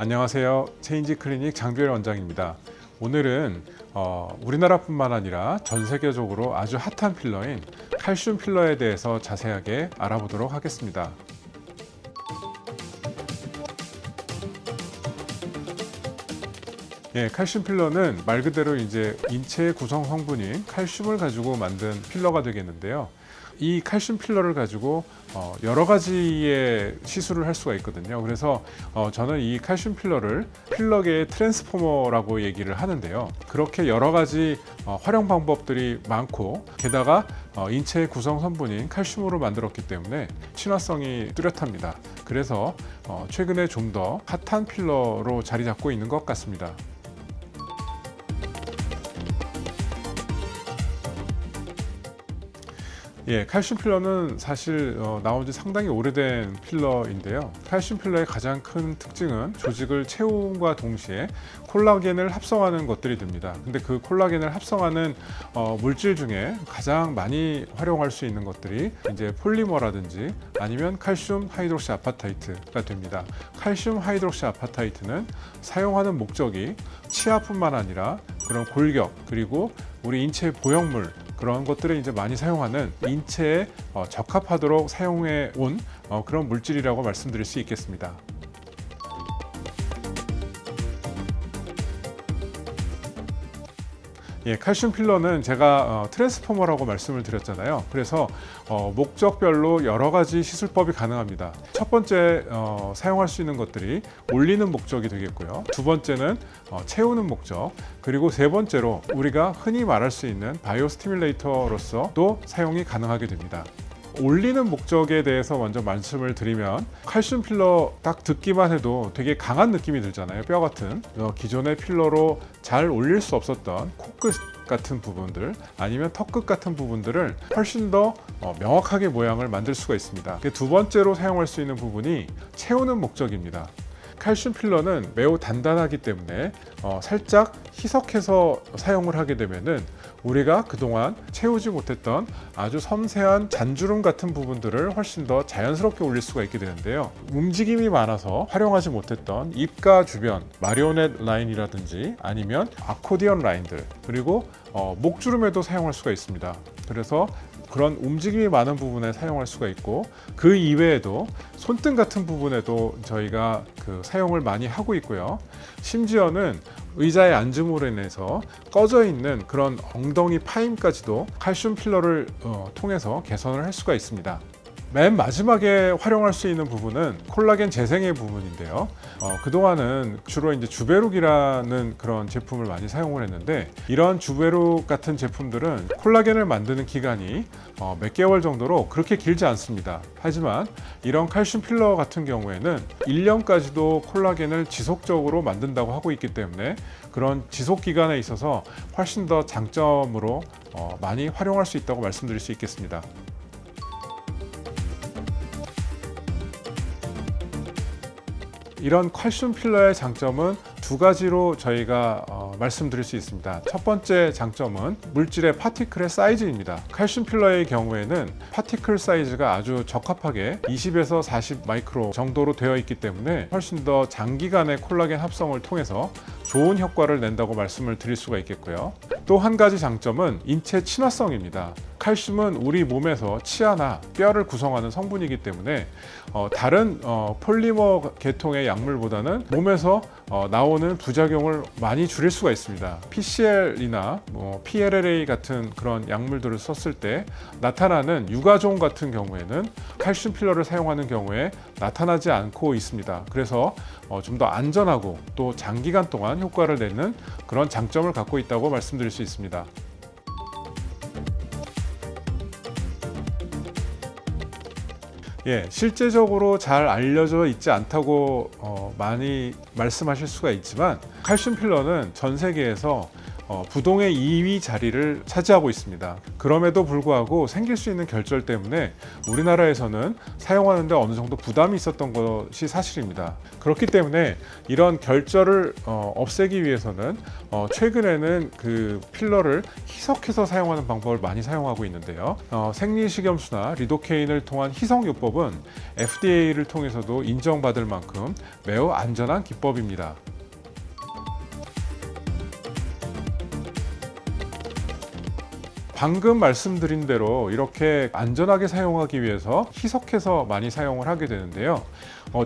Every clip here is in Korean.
안녕하세요. 체인지 클리닉 장주열 원장입니다. 오늘은 우리나라뿐만 아니라 전 세계적으로 아주 핫한 필러인 칼슘 필러에 대해서 자세하게 알아보도록 하겠습니다. 칼슘 필러는 말 그대로 이제 인체의 구성 성분인 칼슘을 가지고 만든 필러가 되겠는데요. 이 칼슘 필러를 가지고 여러 가지의 시술을 할 수가 있거든요. 그래서 저는 이 칼슘 필러를 필러계의 트랜스포머라고 얘기를 하는데요. 그렇게 여러 가지 활용 방법들이 많고, 게다가 인체의 구성 성분인 칼슘으로 만들었기 때문에 친화성이 뚜렷합니다. 그래서 최근에 좀 더 핫한 필러로 자리 잡고 있는 것 같습니다. 칼슘 필러는 사실 나온 지 상당히 오래된 필러인데요. 칼슘 필러의 가장 큰 특징은 조직을 채움과 동시에 콜라겐을 합성하는 것들이 됩니다. 근데 그 콜라겐을 합성하는 물질 중에 가장 많이 활용할 수 있는 것들이 이제 폴리머라든지 아니면 칼슘 하이드록시 아파타이트가 됩니다. 칼슘 하이드록시 아파타이트는 사용하는 목적이 치아뿐만 아니라 그런 골격, 그리고 우리 인체 보형물, 그런 것들을 이제 많이 사용하는 인체에 적합하도록 사용해 온 그런 물질이라고 말씀드릴 수 있겠습니다. 칼슘 필러는 제가 트랜스포머라고 말씀을 드렸잖아요. 그래서 목적별로 여러 가지 시술법이 가능합니다. 첫 번째 사용할 수 있는 것들이 올리는 목적이 되겠고요. 두 번째는 채우는 목적, 그리고 세 번째로 우리가 흔히 말할 수 있는 바이오 스티뮬레이터로서도 사용이 가능하게 됩니다. 올리는 목적에 대해서 먼저 말씀을 드리면, 칼슘 필러 딱 듣기만 해도 되게 강한 느낌이 들잖아요. 뼈 같은 기존의 필러로 잘 올릴 수 없었던 코끝 같은 부분들, 아니면 턱끝 같은 부분들을 훨씬 더 명확하게 모양을 만들 수가 있습니다. 두 번째로 사용할 수 있는 부분이 채우는 목적입니다. 칼슘 필러는 매우 단단하기 때문에 살짝 희석해서 사용을 하게 되면은 우리가 그동안 채우지 못했던 아주 섬세한 잔주름 같은 부분들을 훨씬 더 자연스럽게 올릴 수가 있게 되는데요. 움직임이 많아서 활용하지 못했던 입가 주변 마리오넷 라인이라든지 아니면 아코디언 라인들, 그리고 목주름에도 사용할 수가 있습니다. 그래서 그런 움직임이 많은 부분에 사용할 수가 있고, 그 이외에도 손등 같은 부분에도 저희가 사용을 많이 하고 있고요. 심지어는 의자에 앉음으로 인해서 꺼져 있는 그런 엉덩이 파임까지도 칼슘 필러를 통해서 개선을 할 수가 있습니다. 맨 마지막에 활용할 수 있는 부분은 콜라겐 재생의 부분인데요. 그동안은 주로 이제 주베룩이라는 그런 제품을 많이 사용을 했는데, 이런 주베룩 같은 제품들은 콜라겐을 만드는 기간이 몇 개월 정도로 그렇게 길지 않습니다. 하지만 이런 칼슘 필러 같은 경우에는 1년까지도 콜라겐을 지속적으로 만든다고 하고 있기 때문에 그런 지속 기간에 있어서 훨씬 더 장점으로 많이 활용할 수 있다고 말씀드릴 수 있겠습니다. 이런 칼슘 필러의 장점은 두 가지로 저희가 말씀드릴 수 있습니다. 첫 번째 장점은 물질의 파티클의 사이즈입니다. 칼슘 필러의 경우에는 파티클 사이즈가 아주 적합하게 20에서 40 마이크로 정도로 되어 있기 때문에 훨씬 더 장기간의 콜라겐 합성을 통해서 좋은 효과를 낸다고 말씀을 드릴 수가 있겠고요. 또 한 가지 장점은 인체 친화성입니다. 칼슘은 우리 몸에서 치아나 뼈를 구성하는 성분이기 때문에 다른 폴리머 계통의 약물보다는 몸에서 나오는 부작용을 많이 줄일 수가 있습니다. PCL이나 PLLA 같은 그런 약물들을 썼을 때 나타나는 유가종 같은 경우에는 칼슘 필러를 사용하는 경우에 나타나지 않고 있습니다. 그래서 좀 더 안전하고 또 장기간 동안 효과를 내는 그런 장점을 갖고 있다고 말씀드릴 수 있습니다. 실제적으로 잘 알려져 있지 않다고 많이 말씀하실 수가 있지만, 칼슘 필러는 전 세계에서 부동의 2위 자리를 차지하고 있습니다. 그럼에도 불구하고 생길 수 있는 결절 때문에 우리나라에서는 사용하는데 어느 정도 부담이 있었던 것이 사실입니다. 그렇기 때문에 이런 결절을 없애기 위해서는 최근에는 그 필러를 희석해서 사용하는 방법을 많이 사용하고 있는데요. 생리식염수나 리도케인을 통한 희석요법은 FDA를 통해서도 인정받을 만큼 매우 안전한 기법입니다. 방금 말씀드린 대로 이렇게 안전하게 사용하기 위해서 희석해서 많이 사용을 하게 되는데요.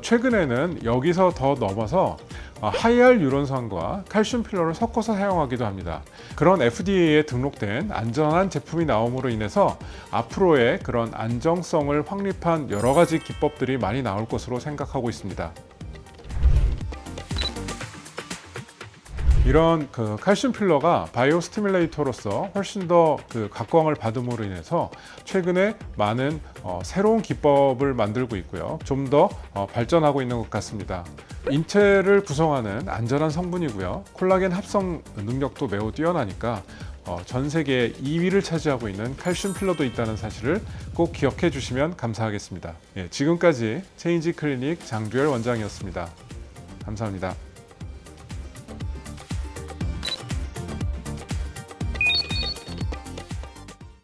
최근에는 여기서 더 넘어서 하이알 유론산과 칼슘 필러를 섞어서 사용하기도 합니다. 그런 FDA에 등록된 안전한 제품이 나옴으로 인해서 앞으로의 그런 안정성을 확립한 여러 가지 기법들이 많이 나올 것으로 생각하고 있습니다. 이런 칼슘 필러가 바이오 스티뮬레이터로서 훨씬 더 각광을 받음으로 인해서 최근에 많은 새로운 기법을 만들고 있고요. 좀 더 발전하고 있는 것 같습니다. 인체를 구성하는 안전한 성분이고요. 콜라겐 합성 능력도 매우 뛰어나니까 전 세계 2위를 차지하고 있는 칼슘 필러도 있다는 사실을 꼭 기억해 주시면 감사하겠습니다. 지금까지 체인지 클리닉 장듀엘 원장이었습니다. 감사합니다.